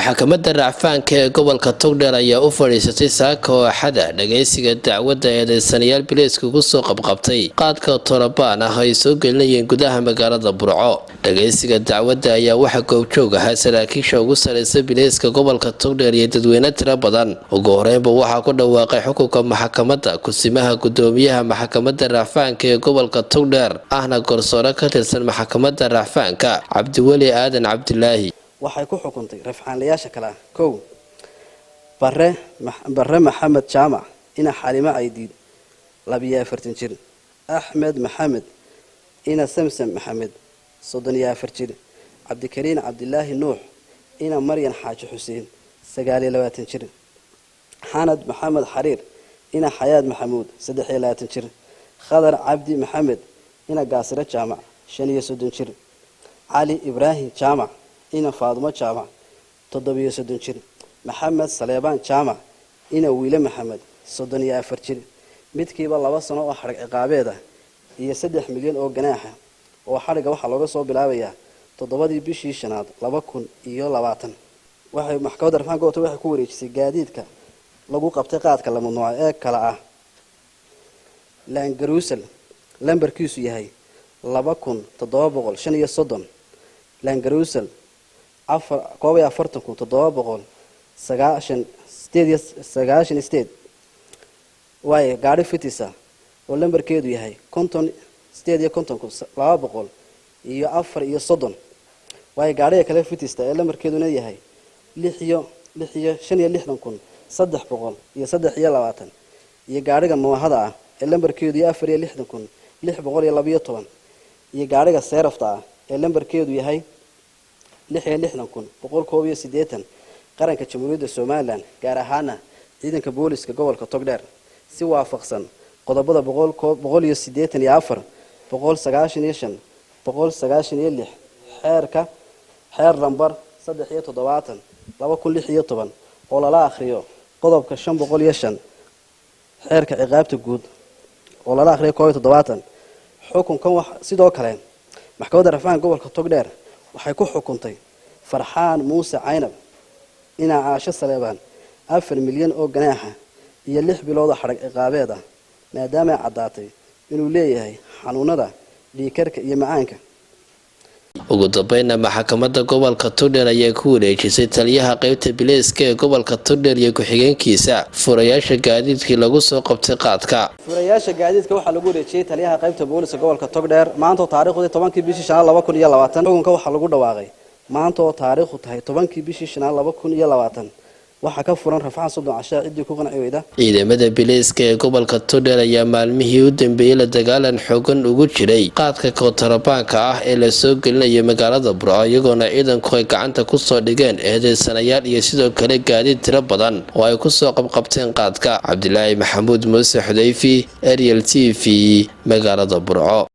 maxkamadda racfaanka ee gobolka Togdheer ayaa u fadhiisatay saaka oo xada dhageysiga dacwadda eedeysanayaal bileysku ku soo qabqabtay qaadka Tolobaan ah ay soo gelinayeen gudaha magaalada Burco. Dhageysiga dacwadda ayaa waxa goobjoog ah saraakiisha ugu sareysa bileyska gobolka Togdheer iyo dadweyne tiro badan. Ugu horeynba waxaa ku dhawaaqay xukunka maxkamadda kusimaha gudoomiyaha maxkamadda racfaanka ee gobolka Togdheer ahna garsoore ka tirsan maxkamadda racfaanka Cabdiweli Aadan Cabdilaahi. waxay ku xukuntay rafcaanlayaasha kala kow bare maxamed jaamac ina xalimo aydiid 42 jir axmed maxamed ina samsam maxamed 34 jir cabdikariin cabdilaahi nuux ina maryan xaaji xuseen 29 jir xanad maxamed xariir ina xayaad maxamuud 23 jir khadar cabdi maxamed ina gaasire jaamac 35 jir cali ibraahim jaamac ina Faadumo jaamac 37 jir maxamed Saleebaan jaamac ina wiile maxamed 34 jir midkiiba 2 sano oo xarag ciqaabeed ah iyo 3 milyan oo ganaax ah oo xariga waxa looga soo bilaabayaa 7 bishii shanaad 2020 waxay maxkamadda rafcaanka waxay ku wareejisay gaadiidka lagu qabtay qaadka la mamnuucay ee kala ah Langaruusel lambarkiisu yahay 2735 Langaruusel koob iyo 40798 waaye gaari fitisa oo lambarkeedu yahay 58200 iyo 430 waaye gaariga kale fitista ee lambarkeeduna yahay 656,300 iyo 320 iyo gaariga noohada ah ee lambarkeedu yahay 460,612 iyo gaariga seerafta ah ee lambarkeedu yahay 66180 qaranka Jamhuuriyadda Soomaaliland gaar ahaan ciidanka booliska gobolka Togdheer si waafaqsan qodobada 184 195 196 xeer lambar 370 2016 oo la akhriyo qodobka 505 xeerka ciqaabta guud oo la akhriyo 17 xukunkan wax sidoo kale maxkamadda rafcaanka gobolka Togdheer waxay ku xukuntay Farxaan Muuse Caynab ina Caasho Saleebaan 4 milyan oo ganaax ah iyo 6 bilood oo xarag ciqaabeed ah maadaama ay cadaatay inuu leeyahay xanuunada dhiigkarka iyo macaanka. ugu dambeynna maxkamadda gobolka Togdheer ayaa ku wareejisay taliyaha qaybta bileyska ee gobolka Togdheer iyo ku-xigeenkiisa furayaasha gaadiidkii lagu soo qabtay qaadka. furayaasha gaadiidka waxaa lagu wareejiyay taliyaha qaybta booliska gobolka Togdheer maanta taariikhdu 10 bishii shanaad 2020 xukunka waxaa lagu dhawaaqay maanta oo taariikhdu tahay 10 bishii shanaad 2020 waxa ka furan rafcaan 30 casha cidii ku qanci weyda. ciidamada bileyska ee gobolka Togdheer ayaa maalmihii u dambeeyay la dagaalan xooggan ugu jiray qaadka Tolobaan ah ee la soo gelinayo magaalada Burco iyagoona ciidanku ay gacanta ku soo dhigeen eedeysanayaal iyo sidoo kale gaadiid tiro badan oo ay ku soo qabqabteen qaadka. Cabdilaahi Maxamuud Muuse Xudayfi, Ariel TV, magaalada Burco.